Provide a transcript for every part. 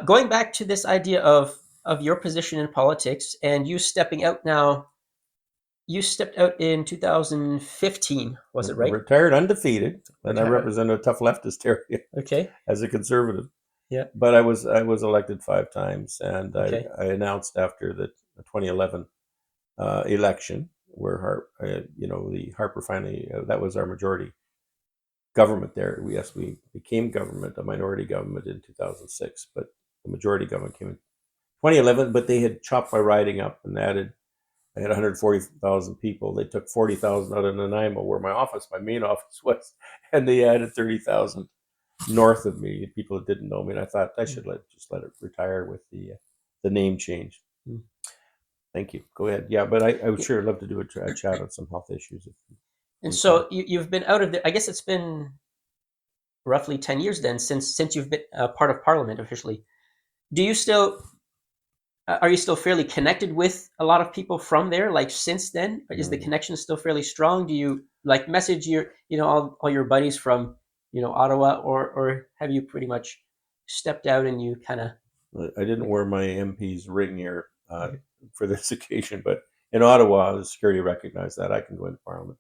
Going back to this idea of your position in politics and you stepping out now, you stepped out in 2015, was it right? Retired undefeated, and I Retired. represent a tough leftist area Okay. as a conservative. Yeah. But I was elected 5 times, and Okay. I announced after the 2011 election where the Harper finally that was our majority government there. We became government, a minority government in 2006, but the majority government came in 2011. But they had chopped my riding up and added. I had 140,000 people. They took 40,000 out of Nanaimo, where my main office was, and they added 30,000 north of me. People that didn't know me, and I thought I should just let it retire with the name change. Mm. Thank you. Go ahead. Yeah, but I would Yeah. sure love to do a chat on some health issues if And we can. so you've been out of the. I guess it's been roughly 10 years then since you've been part of Parliament officially. Do you still are you still fairly connected with a lot of people from there? Like since then, is the Mm. connection still fairly strong? Do you like message your all your buddies from Ottawa, or have you pretty much stepped out and you kind of I didn't like wear my MP's ring here for this occasion, but in Ottawa, the security recognized that I can go into Parliament.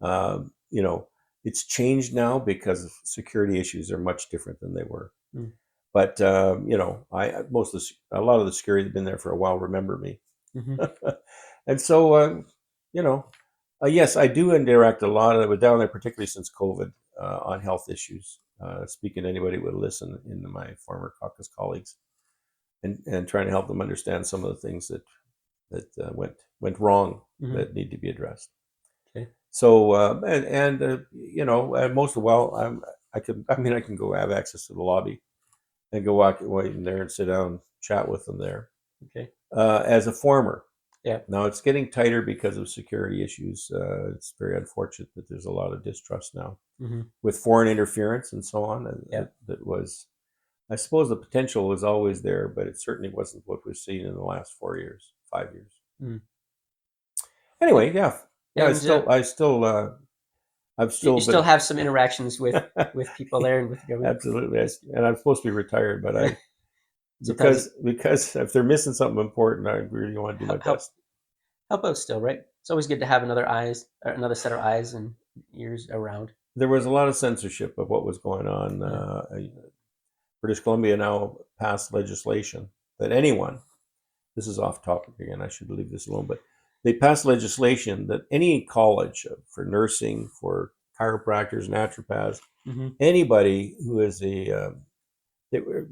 Um, you know, it's changed now because security issues are much different than they were. mm, But I a lot of the security that have been there for a while remember me, mm-hmm, and so you know, yes, I do interact a lot. I was down there, particularly since COVID, on health issues, speaking to anybody who would listen, in my former caucus colleagues, and trying to help them understand some of the things that went wrong mm-hmm, that need to be addressed. okay, So most of the while I can go have access to the lobby and go walk away in there and sit down and chat with them there. okay, As a former, yeah, now it's getting tighter because of security issues. It's very unfortunate that there's a lot of distrust now mm-hmm, with foreign interference and so on. yeah, That was, I suppose, the potential was always there, but it certainly wasn't what we've seen in the last 4 years, 5 years. mm, Anyway, yeah, yeah. and I've you still still been. have some interactions with people there and with the government. Absolutely, That's good. and I'm supposed to be retired, but Yeah, I sometimes it because if they're missing something important, I really want to do my help best. help out still, right? It's always good to have another set of eyes and ears around. There was a lot of censorship of what was going on. Yeah. British Columbia now passed legislation that anyone, this is off topic again, I should leave this alone, but they passed legislation that any college for nursing, for chiropractors, naturopaths, Mm-hmm. anybody who is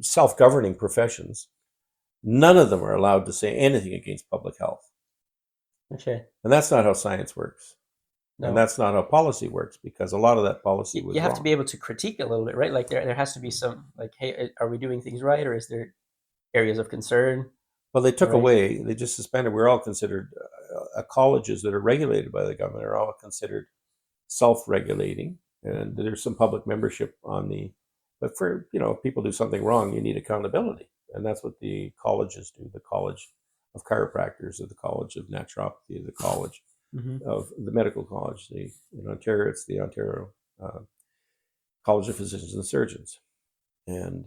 self-governing professions, none of them are allowed to say anything against public health. Okay. And that's not how science works. And No. that's not how policy works, because a lot of that policy You was have to be wrong. able to critique a little bit, right? Like there has to be some like, hey, are we doing things right, or is there areas of concern? Well, Right. they just suspended. We're all considered colleges that are regulated by the government are all considered self-regulating, and there's some public membership on the. But for if people do something wrong, you need accountability, and that's what the colleges do. The College of Chiropractors, or the College of Naturopathy, or the College Mm-hmm. of the Medical College. In Ontario, it's the Ontario uh, College of Physicians and Surgeons, and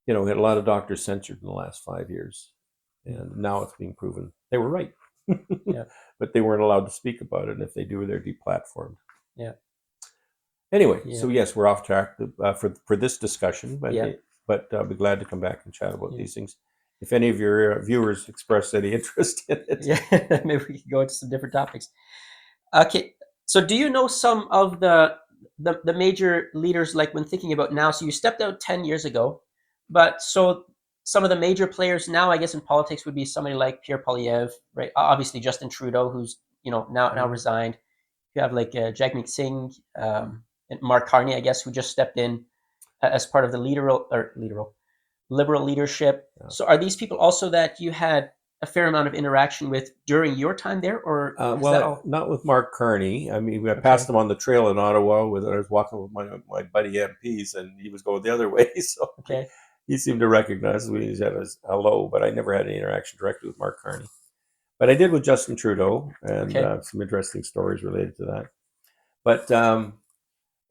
we had a lot of doctors censored in the last 5 years, and now it's being proven they were right. Yeah. But they weren't allowed to speak about it, and if they do, they're deplatformed. Yeah. Anyway, Yeah. so yes, we're off track for this discussion, but Yeah. I'll be glad to come back and chat about Yeah. these things. If any of your viewers express any interest in it. Yeah. Maybe we could go into some different topics. Okay. So do you know some of the major leaders, like when thinking about now? So you stepped out 10 years ago, but so some of the major players now, I guess, in politics would be somebody like Pierre Poilievre, right? Obviously Justin Trudeau, who's now Mhm. resigned. You have like Jagmeet Singh, and Mark Carney, I guess, who just stepped in as part of the liberal leadership. Yeah. So are these people also that you had a fair amount of interaction with during your time there, or is that all? Not with Mark Carney. I mean, I passed Okay. him on the trail in Ottawa. I was walking with my buddy MPs, and he was going the other way. So Okay. he seemed to recognize me. He said hello, but I never had any interaction directly with Mark Carney. But I did with Justin Trudeau, and Okay. some interesting stories related to that. But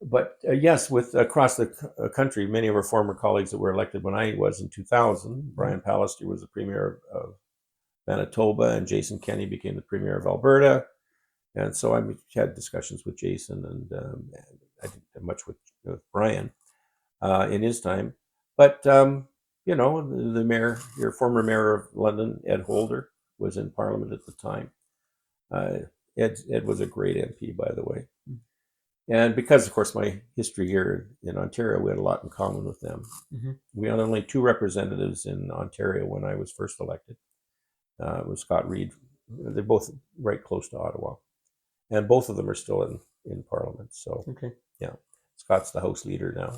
But yes, with across the country, many of our former colleagues that were elected when I was in 2000, Mhm. Brian Pallister was the premier of Manitoba, and Jason Kenney became the premier of Alberta. And so I had discussions with Jason, and I didn't have much with Brian in his time. But the mayor, your former mayor of London, Ed Holder, was in Parliament at the time. Uh, Ed was a great MP, by the way. And because, of course, my history here in Ontario, we had a lot in common with them. Mhm. We had only two representatives in Ontario when I was first elected. It was Scott Reid. They're both right close to Ottawa, and both of them are still in Parliament. So, Okay. yeah, Scott's the House leader now,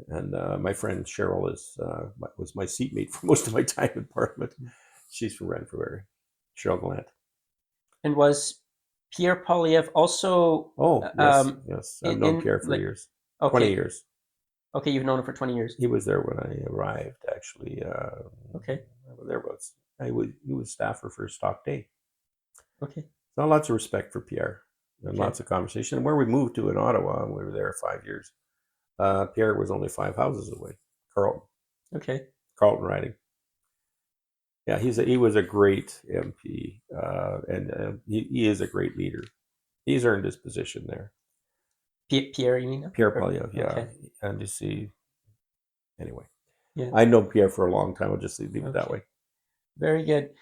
and my friend Cheryl was my seatmate for most of my time in Parliament. She's from Renfrew, Cheryl Gallant. And was Pierre Polyev also Oh yes, yes, I've known in Pierre for like years, 20 okay, years. okay, you've known him for 20 years. He was there when I arrived. Actually, Okay. there was he was staffer for Stock Day. Okay. So lots of respect for Pierre and Okay. lots of conversation. And where we moved to in Ottawa, we were there 5 years. Pierre was only 5 houses away. Carlton, Okay. Carlton riding. Yeah, he was a great MP, and he is a great leader. He's earned his position there. Pierre, you mean? Pierre Or, Polyev, yeah, okay. and you see, anyway, Yeah. I know Pierre for a long time. I'll just leave it that Okay. way. Very good.